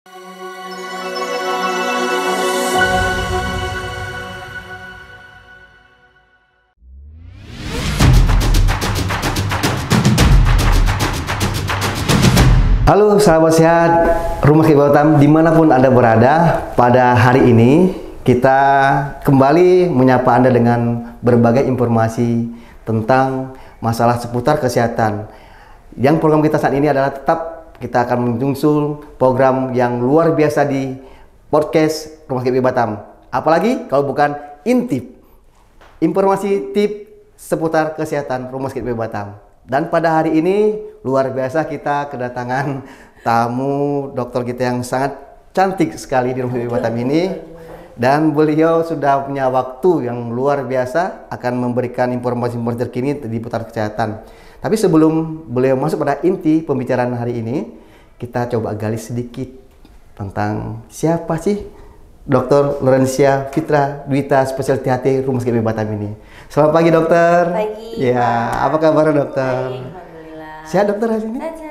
Halo sahabat sehat Rumah Sakit Batam dimanapun Anda berada. Pada hari ini kita kembali menyapa Anda dengan berbagai informasi tentang masalah seputar kesehatan. Yang program kita saat ini adalah tetap kita akan menyusul program yang luar biasa di podcast Rumah Sakit Batam. Apalagi kalau bukan Intip, informasi tip seputar kesehatan Rumah Sakit Batam. Dan pada hari ini luar biasa kita kedatangan tamu dokter kita yang sangat cantik sekali di Rumah Sakit Batam ini. Dan beliau sudah punya waktu yang luar biasa akan memberikan informasi-informasi terkini di seputar kesehatan. Tapi sebelum beliau masuk pada inti pembicaraan hari ini, kita coba gali sedikit tentang siapa sih Dr. Lorencia Fitra Dwita, spesialis THT Rumah Sakit Batam ini. Selamat pagi dokter. Pagi. Ya, apa kabar dokter? Baik, alhamdulillah. Sehat dokter hari ini? Sehat.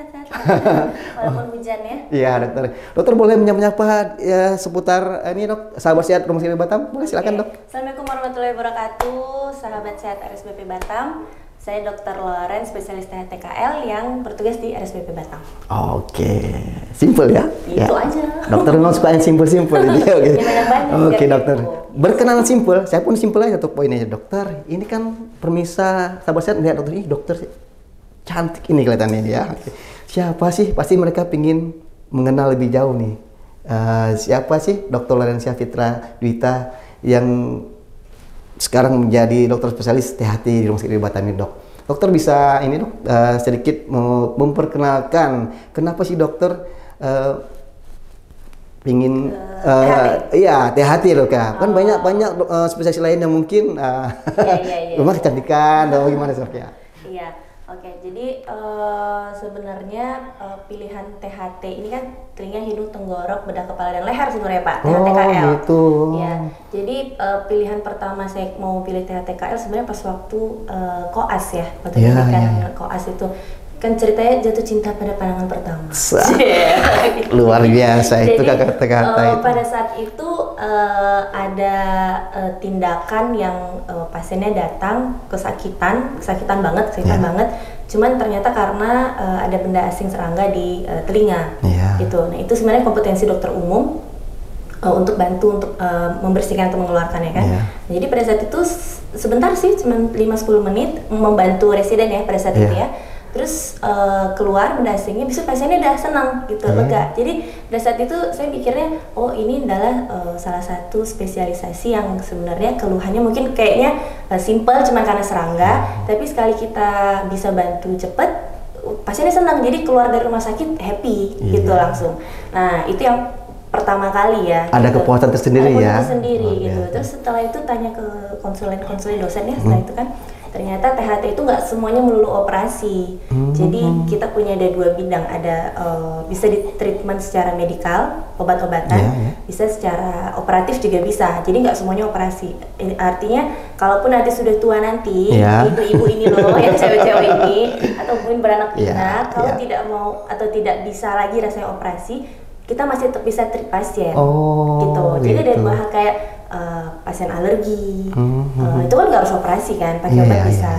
Walaupun hujan ya. Iya dokter. Dokter boleh menyapa ya seputar ini dok, sahabat sehat Rumah Sakit Batam? Boleh silakan dok. Assalamualaikum warahmatullahi wabarakatuh, sahabat sehat RSBP Batam. Saya Dr. Loren, spesialis THT-KL yang bertugas di RSBP Batam. Oke, simple ya? Itu aja. Dokter memang suka yang simple-simple. Oke, Banyak-banyak, dokter. gitu. Berkenalan simple, saya pun simple aja untuk poinnya dokter. Ini kan permisa sahabat sehat lihat dokter ini, dokter cantik ini kelihatannya ya. Oke. Siapa sih? Pasti mereka pingin mengenal lebih jauh nih. Siapa sih Dr. Lorencia Fitra Dwita yang sekarang menjadi dokter spesialis THT di Rumah Sakit Batam ini dok. Dokter bisa ini dok sedikit memperkenalkan kenapa sih dokter pingin iya THT dok ya. Kan banyak spesialis lain yang mungkin rumah kecantikan atau gimana dok ya. Iya. Oke, jadi sebenarnya pilihan THT ini kan telinga, hidung, tenggorok, bedah kepala dan leher sebenarnya Pak, THT-KL. Gitu. Ya, jadi pilihan pertama saya mau pilih THT-KL sebenarnya pas waktu koas ya, waktu pendidikan koas itu kan ceritanya jatuh cinta pada pandangan pertama. Luar biasa itu kata-kata itu. Pada saat itu ada tindakan yang pasiennya datang kesakitan banget. Cuman ternyata karena ada benda asing serangga di telinga, gitu. Nah itu sebenarnya kompetensi dokter umum untuk bantu untuk membersihkan atau mengeluarkannya kan. Nah, jadi pada saat itu sebentar sih, cuma 5-10 menit membantu residen ya pada saat itu ya. Terus keluar benda asingnya, bisa pasiennya udah senang gitu, lega. Jadi pada saat itu saya pikirnya, oh ini adalah salah satu spesialisasi yang sebenarnya keluhannya mungkin kayaknya simple cuma karena serangga, tapi sekali kita bisa bantu cepet, pasiennya senang, jadi keluar dari rumah sakit happy gitu langsung. Nah itu yang pertama kali ya. Ada gitu. Kepuasan tersendiri ya. Gitu. Terus setelah itu tanya ke konsulen dosen ya, setelah itu kan ternyata THT itu nggak semuanya melulu operasi. Jadi kita punya ada 2 bidang, ada bisa di treatment secara medikal, obat-obatan, bisa secara operatif juga bisa. Jadi nggak semuanya operasi. Artinya kalaupun nanti sudah tua nanti, ibu-ibu ini loh, yang cewek-cewek ini, atau mungkin beranak pinak, kalau tidak mau atau tidak bisa lagi rasanya operasi, kita masih tetap bisa treat pasien, gitu. Jadi ada 2 hal kayak pasien alergi, itu kan nggak harus operasi kan, pakai obat bisa.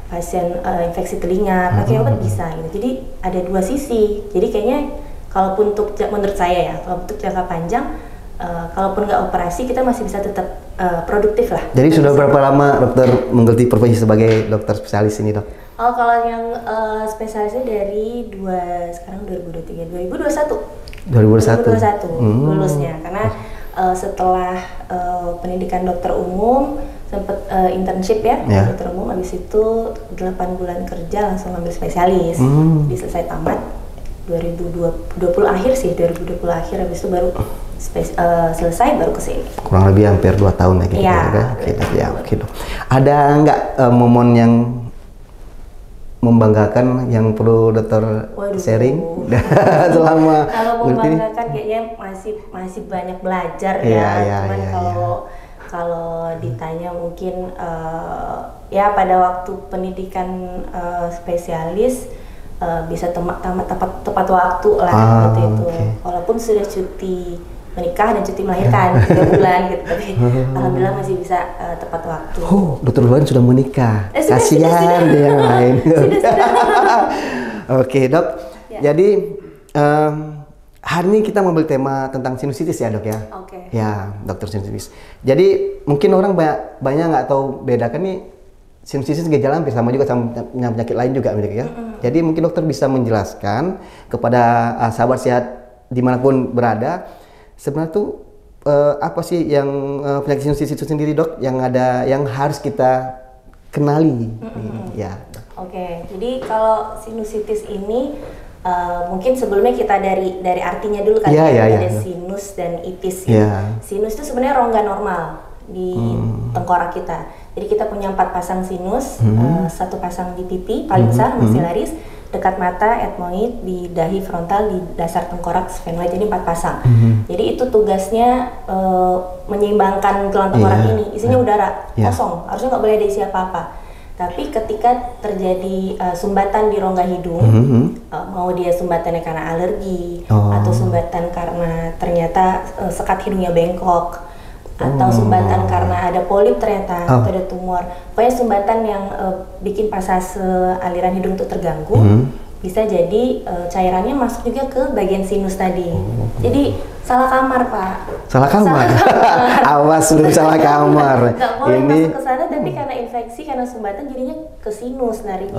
Pasien infeksi telinga, pakai obat bisa gitu. Jadi ada 2 sisi. Jadi kayaknya kalaupun menurut saya ya, kalau untuk jangka panjang, kalaupun nggak operasi kita masih bisa tetap produktif lah. Jadi sudah berapa lama dokter menggeluti profesi sebagai dokter spesialis ini dok? Oh kalau yang spesialisnya dari sekarang 2021 lulusnya, karena setelah pendidikan dokter umum sempat internship ya, dokter umum, habis itu 8 bulan kerja langsung ambil spesialis, selesai tamat 2020 akhir sih, 2020 akhir, habis itu baru selesai baru kesini. Kurang lebih hampir 2 tahun ya gitu ya. Oke dok. Ada nggak momen yang membanggakan yang perlu dokter sharing selama kalau membanggakan kayaknya masih banyak belajar cuman kalau ditanya mungkin ya pada waktu pendidikan spesialis bisa tepat waktu lah gitu itu. Walaupun sudah cuti menikah dan cuti melahirkan 3 bulan gitu, tapi alhamdulillah masih bisa tepat waktu. Oh, Dokter Luan sudah menikah. Sudah, Kasihan dia yang lain. Sudah. Oke, Dok. Ya. Jadi hari ini kita mengambil tema tentang sinusitis ya, Dok ya. Oke. Ya, dokter sinusitis. Jadi mungkin orang banyak nggak tahu bedakan nih sinusitis gejala hampir sama juga sama penyakit lain juga ya. Jadi mungkin dokter bisa menjelaskan kepada sahabat sehat dimanapun berada, sebenarnya tuh apa sih yang penyakit sinusitis itu sendiri, Dok, yang harus kita kenali. Ya. Oke, jadi kalau sinusitis ini mungkin sebelumnya kita dari artinya dulu kan, ada sinus dan itis. Sinus itu sebenarnya rongga normal di tengkorak kita. Jadi kita punya 4 pasang sinus, 1 pasang di pipi paling besar maxillaris, dekat mata ethmoid, di dahi frontal, di dasar tengkorak sphenoid. Jadi 4 pasang. Jadi itu tugasnya menyeimbangkan tulang tengkorak ini. Isinya udara kosong, harusnya nggak boleh ada isi apa-apa. Tapi ketika terjadi sumbatan di rongga hidung, mau dia sumbatannya karena alergi, atau sumbatan karena ternyata sekat hidungnya bengkok, atau sumbatan karena ada polip ternyata, atau ada tumor. Pokoknya sumbatan yang bikin pasase aliran hidung itu terganggu, bisa jadi cairannya masuk juga ke bagian sinus tadi. Jadi salah kamar, Pak. Salah kamar. Awas belum salah kamar. Nggak boleh masuk ke sana, tapi karena infeksi, karena sumbatan jadinya ke sinus larinya.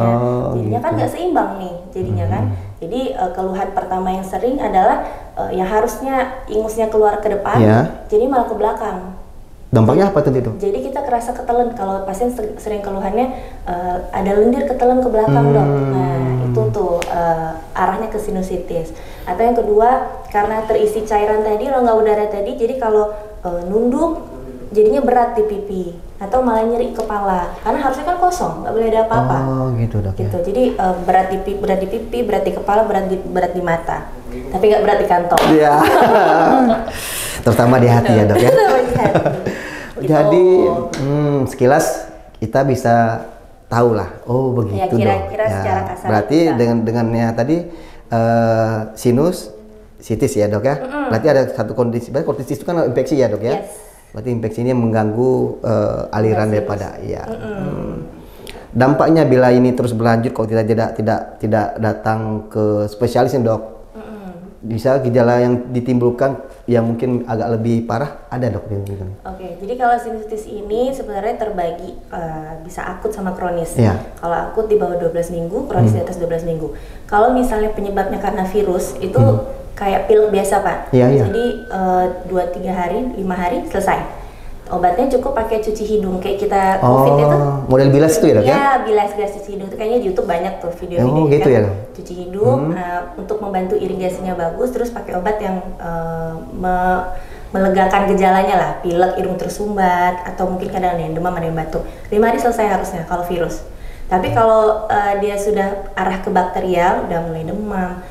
Jadinya kan nggak seimbang nih, jadinya kan. Jadi keluhan pertama yang sering adalah yang harusnya ingusnya keluar ke depan, jadi malah ke belakang. Dampaknya apa tadi itu? Jadi kita kerasa ketelen. Kalau pasien sering keluhannya ada lendir ketelen ke belakang, Dok. Nah itu tuh arahnya ke sinusitis. Atau yang kedua, karena terisi cairan tadi, rongga udara tadi, jadi kalau nunduk jadinya berat di pipi atau malah nyeri kepala, karena harusnya kan kosong, nggak boleh ada apa-apa. Gitu, Dok. Gitu. Jadi berat di pipi, berat di kepala, berat di mata, tapi nggak berat di kantong. Iya. Terutama di hati ya, Dok ya. Jadi sekilas kita bisa tahu lah, begitu ya, kira-kira secara kasar. Berarti dengannya tadi sinus sitis ya, Dok ya. Berarti ada satu kondisi, berarti kondisi itu kan infeksi ya, Dok ya. Berarti infeksi ini mengganggu aliran daripada Dampaknya bila ini terus berlanjut, kalau tidak datang ke spesialis nih, Dok, bisa gejala yang ditimbulkan yang mungkin agak lebih parah ada, Dok? Oke, jadi kalau sinusitis ini sebenarnya terbagi bisa akut sama kronis. Kalau akut di bawah 12 minggu, kronis di atas 12 minggu. Kalau misalnya penyebabnya karena virus, itu kayak pilek biasa, Pak. Jadi 2-3 hari, 5 hari selesai. Obatnya cukup pakai cuci hidung kayak kita COVID itu. Model bilas itu ya, Dok ya? Ya, bilas cuci hidung itu kayaknya di YouTube banyak tuh video-video gitu kan. Ya? Cuci hidung untuk membantu irigasinya bagus, terus pakai obat yang melegakan gejalanya lah, pilek, hidung tersumbat, atau mungkin kadang ada yang demam, ada yang batuk. 5 hari selesai harusnya kalau virus. Tapi kalau dia sudah arah ke bakterial, udah mulai demam,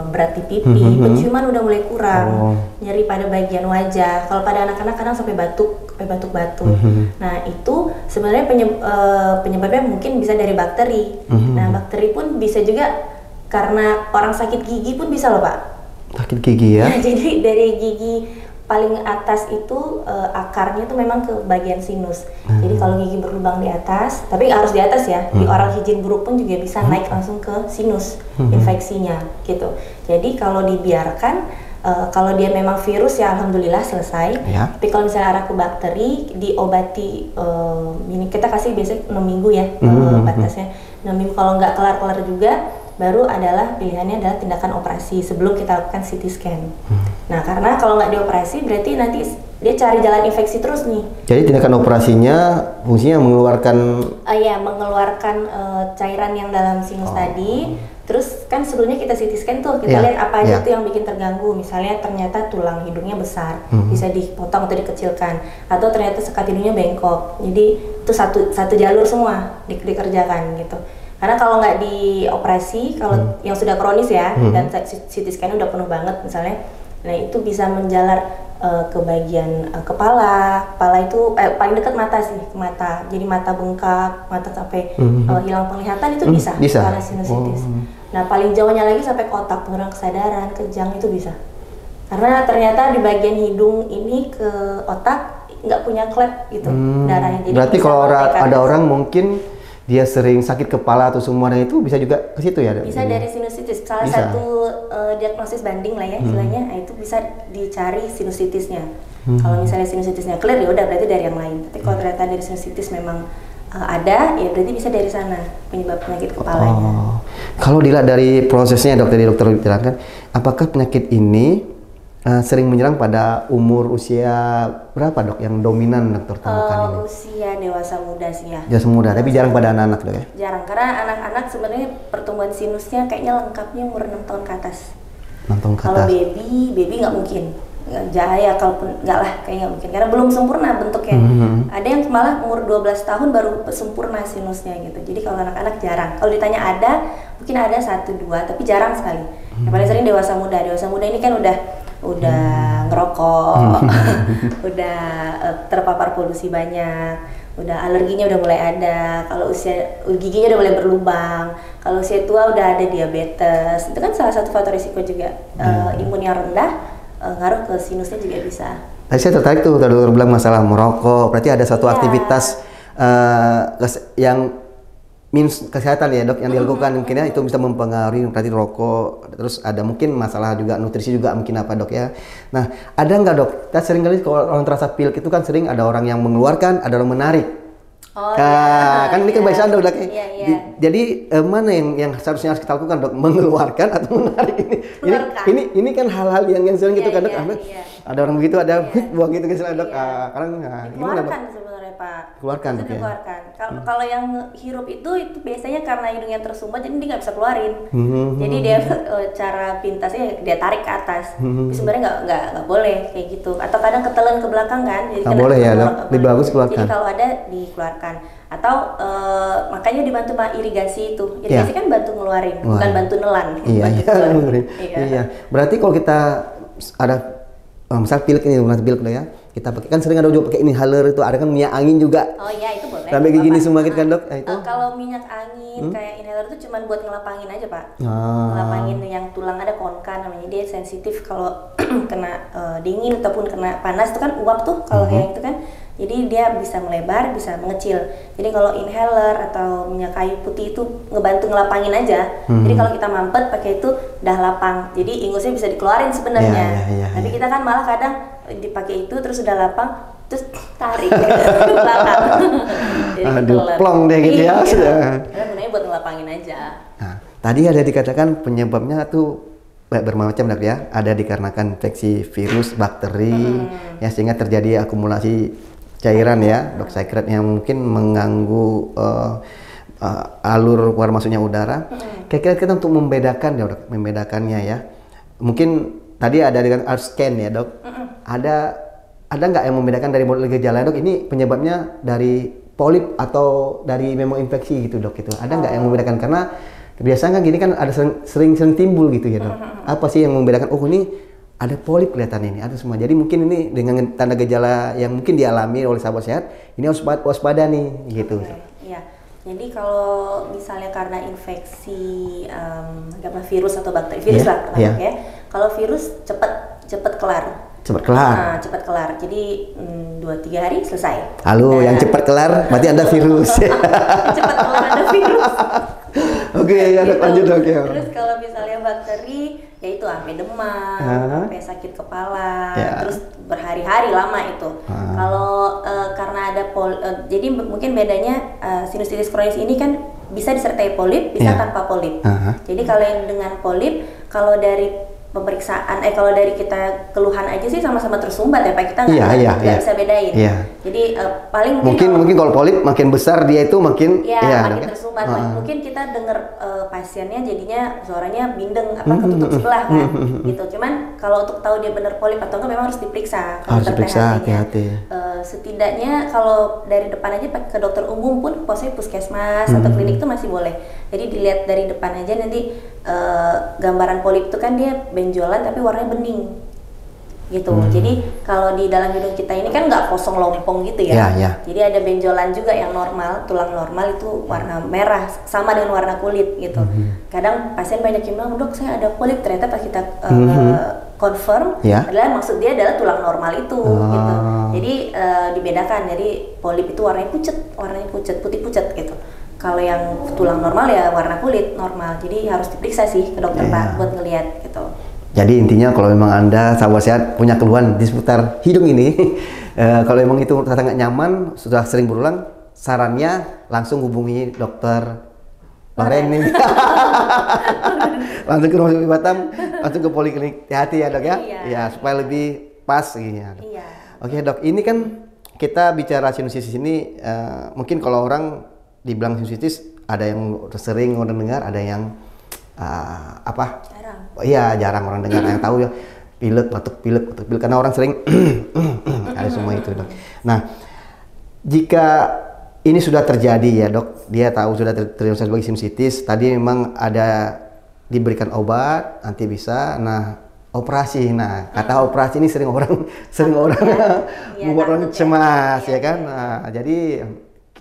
berat di pipi, penciuman udah mulai kurang, nyeri pada bagian wajah. Kalau pada anak-anak kadang sampai batuk-batuk. Nah itu sebenarnya penyebabnya mungkin bisa dari bakteri. Nah bakteri pun bisa juga karena orang sakit gigi pun bisa loh, Pak. Sakit gigi ya? Nah, jadi dari gigi paling atas itu akarnya tuh memang ke bagian sinus. Jadi kalau gigi berlubang di atas, tapi harus di atas ya, di oral hygiene buruk pun juga bisa naik langsung ke sinus infeksinya gitu. Jadi kalau dibiarkan, kalau dia memang virus ya alhamdulillah selesai. Tapi kalau misalnya arah ke bakteri, diobati, ini kita kasih biasanya 6 minggu ya batasnya. 6 minggu kalau nggak kelar-kelar juga, baru adalah pilihannya adalah tindakan operasi sebelum kita lakukan CT scan. Nah, karena kalau nggak dioperasi berarti nanti dia cari jalan infeksi terus nih. Jadi tindakan operasinya fungsinya mengeluarkan mengeluarkan cairan yang dalam sinus tadi. Terus kan sebelumnya kita CT scan tuh, kita lihat apa aja tuh yang bikin terganggu. Misalnya ternyata tulang hidungnya besar, bisa dipotong atau dikecilkan, atau ternyata sekat hidungnya bengkok. Jadi itu satu jalur semua dikerjakan gitu. Karena kalau nggak dioperasi, kalau yang sudah kronis ya, dan CT scan udah penuh banget misalnya, nah itu bisa menjalar ke bagian kepala itu paling dekat mata sih, ke mata. Jadi mata bengkak, mata sampai hilang penglihatan itu bisa karena sinusitis. Nah paling jauhnya lagi sampai ke otak, penggunaan kesadaran, kejang itu bisa. Karena ternyata di bagian hidung ini ke otak nggak punya klep gitu darahnya. Jadi berarti kalau ada orang mungkin dia sering sakit kepala atau semuanya itu bisa juga ke situ ya? Bisa dari sinusitis. Salah satu diagnosis banding lah ya istilahnya, itu bisa dicari sinusitisnya. Kalau misalnya sinusitisnya clear ya udah berarti dari yang lain. Tapi kalau ternyata dari sinusitis memang ada, ya berarti bisa dari sana penyebab penyakit kepalanya. Kalau dilihat dari prosesnya dokter terangkan, apakah penyakit ini sering menyerang pada umur usia berapa dok yang dominan dokter temukan ini? Usia dewasa muda sih ya. Dewasa muda, tapi jarang pada anak-anak dok ya? Jarang, karena anak-anak sebenarnya pertumbuhan sinusnya kayaknya lengkapnya umur 6 tahun ke atas. 6 tahun ke atas. Kalau baby nggak mungkin. Jaya kalaupun nggak lah, kayaknya nggak mungkin karena belum sempurna bentuknya. Ada yang malah umur 12 tahun baru sempurna sinusnya gitu. Jadi kalau anak-anak jarang. Kalau ditanya ada, mungkin ada 1-2, tapi jarang sekali. Yang paling sering dewasa muda. Dewasa muda ini kan udah ngerokok, udah terpapar polusi banyak, udah alerginya udah mulai ada. Kalau usia giginya udah mulai berlubang. Kalau usia tua udah ada diabetes. Itu kan salah satu faktor risiko juga. Imun yang rendah ngaruh ke sinusnya juga bisa. Tadi saya tertarik tuh dokter bilang masalah merokok. Berarti ada suatu aktivitas yang minus kesehatan ya dok yang dilakukan mungkin ya itu bisa mempengaruhi berarti rokok. Terus ada mungkin masalah juga nutrisi juga mungkin apa dok ya. Nah ada nggak dok? Kita sering kali kalau orang terasa pilek itu kan sering ada orang yang mengeluarkan, ada orang menarik. Kan ini kebiasaan dok. Jadi mana yang seharusnya harus kita lakukan dok? Mengeluarkan atau menarik ini? Ini kan hal-hal yang sering gitu kan dok. Ada orang begitu, ada buang gitu kan dok. Sekarang gimana dok? Sebenarnya Pak. Keluarkan dok ya. Kalau yang hirup itu biasanya karena hidungnya tersumbat jadi dia nggak bisa keluarin. Jadi dia cara pintasnya dia tarik ke atas. Tapi sebenarnya nggak boleh kayak gitu. Atau kadang ketelan ke belakang kan. Jadi boleh ya dok. Lebih bagus keluarkan. Jadi kalau ada dikeluarkan. Atau makanya dibantu irigasi itu. Irigasi kan bantu ngeluarin, bukan bantu nelan. Iya. Berarti kalau kita ada misal pilek ini, pilek ya. Kita pakai kan sering ada juga pakai inhaler itu, ada kan minyak angin juga. Oh iya itu boleh. Sampai gini semua gitu kan dok? Itu. Kalau minyak angin kayak inhaler itu cuma buat ngelapangin aja Pak. Ngelapangin yang tulang ada konkan namanya, dia sensitif kalau kena dingin ataupun kena panas itu kan uap tuh kalau yang itu kan. Jadi dia bisa melebar, bisa mengecil. Jadi kalau inhaler atau minyak kayu putih itu ngebantu ngelapangin aja. Jadi kalau kita mampet pakai itu udah lapang. Jadi ingusnya bisa dikeluarin sebenarnya. Tapi kita kan malah kadang dipakai itu terus udah lapang terus tarik ke belakang. Aduh, plong deh gitu ya. Karena gunanya buat ngelapangin aja. Nah, tadi ada dikatakan penyebabnya tuh bermacam dok ya. Ada dikarenakan infeksi virus, bakteri, ya sehingga terjadi akumulasi cairan ya dok, cairan yang mungkin mengganggu alur keluar masuknya udara. Kira-kira kita untuk membedakan ya dok, membedakannya ya. Mungkin tadi ada dengan scan ya dok. Ada nggak yang membedakan dari model gejala dok? Ini penyebabnya dari polip atau dari memang infeksi gitu dok? Itu ada nggak yang membedakan? Karena biasanya kan gini kan ada sering timbul gitu ya dok. Apa sih yang membedakan? Oh ini ada polip kelihatan ini, ada semua. Jadi mungkin ini dengan tanda gejala yang mungkin dialami oleh sahabat sehat, ini harus waspada nih gitu. Iya. Jadi kalau misalnya karena infeksi virus atau bakteri, virus lah pertama ya. Kalau virus cepat kelar. Cepat kelar. Jadi 2-3 hari selesai. Lalu yang cepat kelar berarti ada virus. Cepat kelar ada virus. Oke, ya lanjut dok ya. Terus kalau misalnya bakteri, ya itu sampai demam, sampai sakit kepala, terus berhari-hari lama itu. Kalau karena ada jadi mungkin bedanya sinusitis kronis ini kan bisa disertai polip, bisa tanpa polip. Jadi kalau yang dengan polip, kalau dari pemeriksaan, kalau dari kita keluhan aja sih sama-sama tersumbat ya Pak, kita nggak bisa bedain. Jadi paling mungkin kalau polip makin besar dia itu makin makin tersumbat. Mungkin kita dengar pasiennya jadinya suaranya bindeng ketutup sebelah kan gitu. Cuman kalau untuk tahu dia benar polip atau enggak memang harus diperiksa. Harus diperiksa hati-hati. Setidaknya kalau dari depan aja ke dokter umum pun, puskesmas atau klinik itu masih boleh. Jadi dilihat dari depan aja nanti gambaran polip itu kan dia benjolan tapi warnanya bening. gitu. Jadi kalau di dalam hidung kita ini kan nggak kosong lompong gitu ya. Jadi ada benjolan juga yang normal, tulang normal itu warna merah sama dengan warna kulit gitu. Kadang pasien banyak yang bilang, dok saya ada polip, ternyata pas kita confirm adalah maksud dia adalah tulang normal itu gitu. Jadi dibedakan, jadi polip itu warnanya pucat, putih pucat gitu. Kalau yang tulang normal ya warna kulit normal. Jadi harus diperiksa sih ke dokter Pak buat ngelihat gitu. Jadi intinya kalau memang Anda sahabat sehat punya keluhan di seputar hidung ini, kalau memang itu sangat nyaman, sudah sering berulang, sarannya langsung hubungi dokter Loren nih. Langsung ke Rumah Sakit Batam, langsung ke Poliklinik Hati ya dok ya? Iya, supaya lebih pas gitu ya. Oke dok, ini kan kita bicara sinusitis ini, mungkin kalau orang dibilang sinusitis, ada yang sering orang dengar, ada yang jarang orang dengar. Yang tahu ya pilek, batuk karena orang sering ada semua itu dok. Nah, jika ini sudah terjadi ya dok, dia tahu sudah terdiagnosa sebagai sinusitis, tadi memang ada diberikan obat, nanti bisa, operasi. Nah, kata operasi ini sering orang membuat orang cemas ya kan. Nah, jadi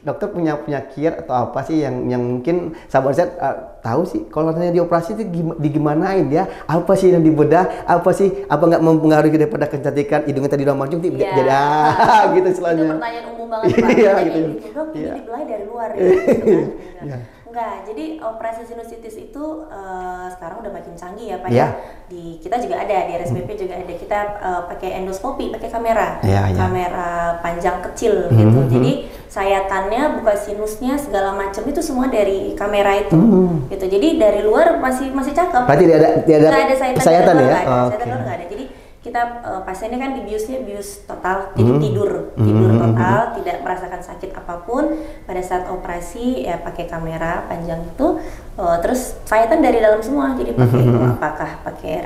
dokter punya kiat atau apa sih yang mungkin sahabat saya tahu sih kalau misalnya dioperasi itu digimanain ya, apa sih yang dibedah, apa nggak mempengaruhi daripada kecantikan hidungnya tadi udah mancung jadi gitu selanjutnya. Itu pertanyaan umum banget Pak. Gitu. Dok, ini dibelah dari luar ya, gitu kan. Enggak, jadi operasi sinusitis itu sekarang udah makin canggih ya Pak ya. Di kita juga ada, di RSPP juga ada. Kita pakai endoskopi, pakai kamera. Kamera panjang kecil gitu. Jadi sayatannya, buka sinusnya segala macam itu semua dari kamera itu. Gitu. Jadi dari luar masih cakep. Berarti tidak ada sayatan ya? Sayatan luar enggak ada. Jadi kita pasiennya kan dibiusnya bius total, jadi tidur total, tidak merasakan sakit apapun. Pada saat operasi ya pakai kamera panjang itu, terus sayatan dari dalam semua, jadi pakai apakah pakai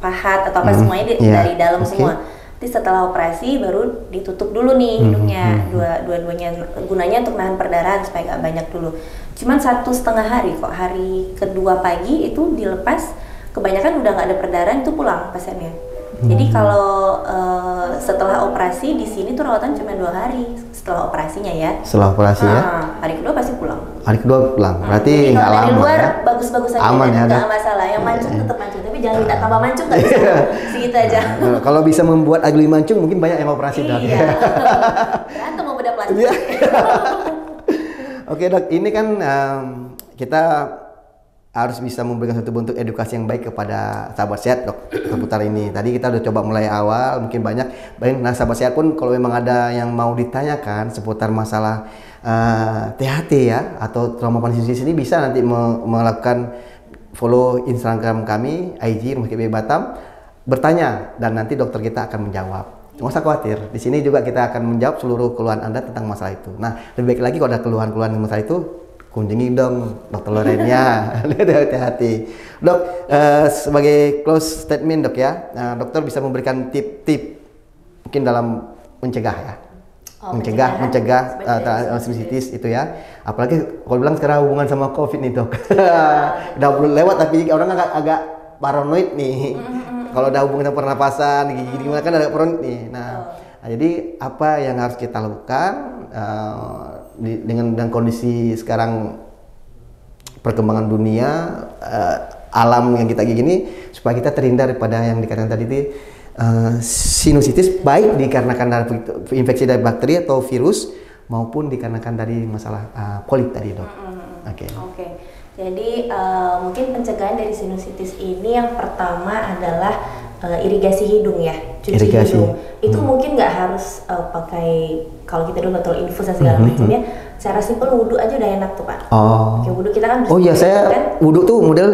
pahat atau apa semuanya dari dalam semua. Nanti setelah operasi baru ditutup dulu nih hidungnya, dua-duanya gunanya untuk nahan perdarahan supaya nggak banyak dulu. Cuman 1,5 hari kok, hari kedua pagi itu dilepas, kebanyakan udah nggak ada perdarahan itu pulang pasiennya. Jadi kalau setelah operasi di sini tuh rawatan cuma 2 hari setelah operasinya ya. Setelah operasi ya? Hari kedua pasti pulang. Hari kedua pulang, berarti nggak lama dari luar ya? Bagus-bagus aja, aman ya? Nggak masalah, yang mancung tetap mancung, tapi jangan minta tambah mancung nggak bisa, segitu aja. Kalau bisa membuat agli mancung mungkin banyak yang operasi dok. Berantem mau bedah plastik. Oke dok, ini kan kita harus bisa memberikan satu bentuk edukasi yang baik kepada sahabat sehat dok seputar ini. Tadi kita udah coba mulai awal, mungkin banyak. Nah sahabat sehat pun kalau memang ada yang mau ditanyakan seputar masalah THT ya atau trauma sinusitis ini, bisa nanti melakukan follow Instagram kami, IG Rumah Sakit Batam, bertanya dan nanti dokter kita akan menjawab. Nggak usah khawatir, di sini juga kita akan menjawab seluruh keluhan Anda tentang masalah itu. Nah lebih baik lagi kalau ada keluhan-keluhan masalah itu, kunjungi dong dokter Lorennya. Hati-hati dok. Sebagai close statement dok ya, dokter bisa memberikan tip-tip mungkin dalam mencegah ya, mencegah sinusitis itu ya. Apalagi kalau bilang sekarang hubungan sama COVID nih dok. Udah belum lewat tapi orang agak paranoid nih. Kalau udah hubungan sama pernapasan gini-gini kan ada paranoid nih. Nah jadi apa yang harus kita lakukan dengan kondisi sekarang perkembangan dunia, alam yang kita gini, supaya kita terhindar daripada yang dikatakan tadi itu sinusitis, baik dikarenakan dari infeksi dari bakteri atau virus maupun dikarenakan dari masalah polip tadi dok. Oke. Jadi mungkin pencegahan dari sinusitis ini yang pertama adalah irigasi hidung ya, cuci hidung. Itu mungkin nggak harus pakai, kalau kita dulu botol infus dan segala macamnya, secara simpel wudhu aja udah enak tuh Pak. Oke, wudhu kita kan bersih. Oh iya, saya kan? Wudhu tuh model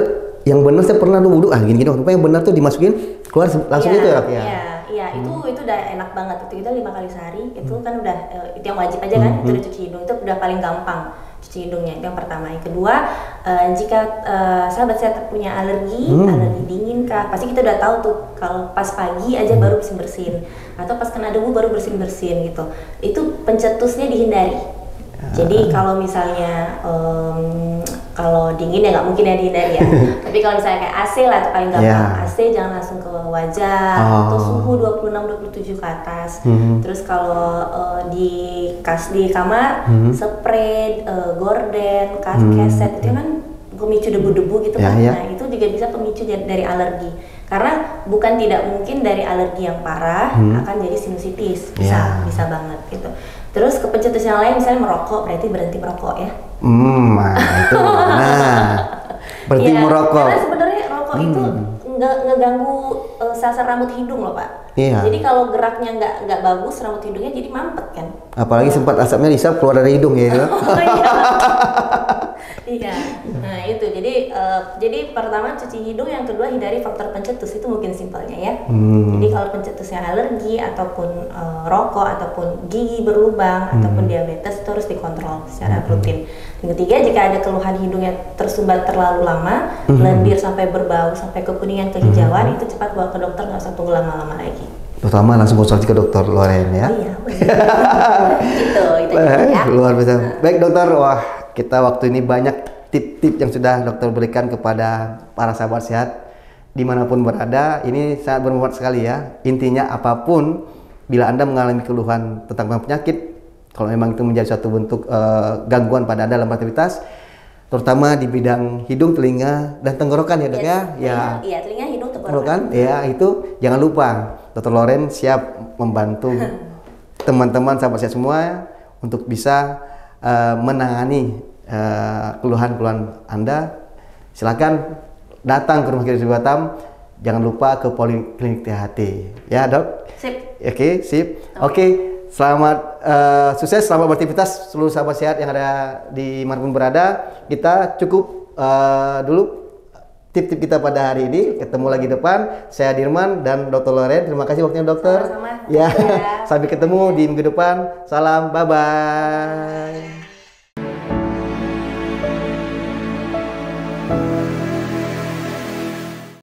yang benar, saya pernah tuh wudhu gini dong. Yang benar tuh dimasukin keluar langsung itu ya. Iya, itu udah enak banget. Itu kita 5 kali sehari, itu kan udah itu yang wajib aja kan, itu udah cuci hidung, itu udah paling gampang. Cuci hidungnya itu yang pertama. Yang kedua, jika sahabat saya punya alergi dingin kah, pasti kita udah tahu tuh kalau pas pagi aja baru bersin atau pas kena debu baru bersin gitu. Itu pencetusnya dihindari. Jadi kalau misalnya kalau dingin ya nggak mungkin ya dihindari ya. Tapi kalau misalnya kayak AC lah, itu paling gampang. AC jangan langsung ke wajah atau suhu 26-27 ke atas. Terus kalau di kamar spray, gorden, keset itu kan pemicu debu-debu gitu kan. Nah, itu juga bisa pemicu dari alergi. Karena bukan tidak mungkin dari alergi yang parah akan jadi sinusitis. Bisa banget gitu. Terus kepencetus yang lain misalnya merokok, berarti berhenti merokok ya. Nah itu. Berhenti merokok. Karena sebenarnya rokok itu ngeganggu sel-sel rambut hidung loh Pak. Jadi kalau geraknya nggak bagus, rambut hidungnya jadi mampet kan. Apalagi sempat asapnya disap keluar dari hidung ya. Iya. Nah itu jadi pertama cuci hidung, yang kedua hindari faktor pencetus, itu mungkin simpelnya ya. Jadi kalau pencetusnya alergi ataupun rokok ataupun gigi berlubang ataupun diabetes itu harus dikontrol secara rutin. Yang ketiga, jika ada keluhan hidungnya tersumbat terlalu lama, lendir sampai berbau sampai kekuningan kehijauan, itu cepat bawa ke dokter, nggak usah tunggu lama-lama lagi. Pertama langsung konsultasi ke dokter Loren ya. Iya. Gitu ya. Luar biasa. Baik dokter, wah kita waktu ini banyak tip-tip yang sudah dokter berikan kepada para sahabat sehat dimanapun berada. Ini sangat bermanfaat sekali ya. Intinya apapun, bila Anda mengalami keluhan tentang penyakit, kalau memang itu menjadi suatu bentuk gangguan pada Anda dalam aktivitas, terutama di bidang hidung, telinga, dan tenggorokan ya dok ya. Iya, telinga, hidung, tenggorokan. Ya itu jangan lupa, Dr. Loren siap membantu teman-teman sahabat sehat semua untuk bisa menangani keluhan-keluhan Anda. Silakan datang ke Rumah Sakit Batam. Jangan lupa ke Poliklinik THT. Ya dok. Sip. Oke, sip. Oke. Selamat sukses, selamat beraktivitas seluruh sahabat sehat yang ada di manapun berada. Kita cukup dulu tip-tip kita pada hari ini. Ketemu lagi depan. Saya Dirman dan Dr. Loren. Terima kasih waktunya dokter. Sama-sama. Ya, sampai ketemu di minggu depan. Salam, bye-bye.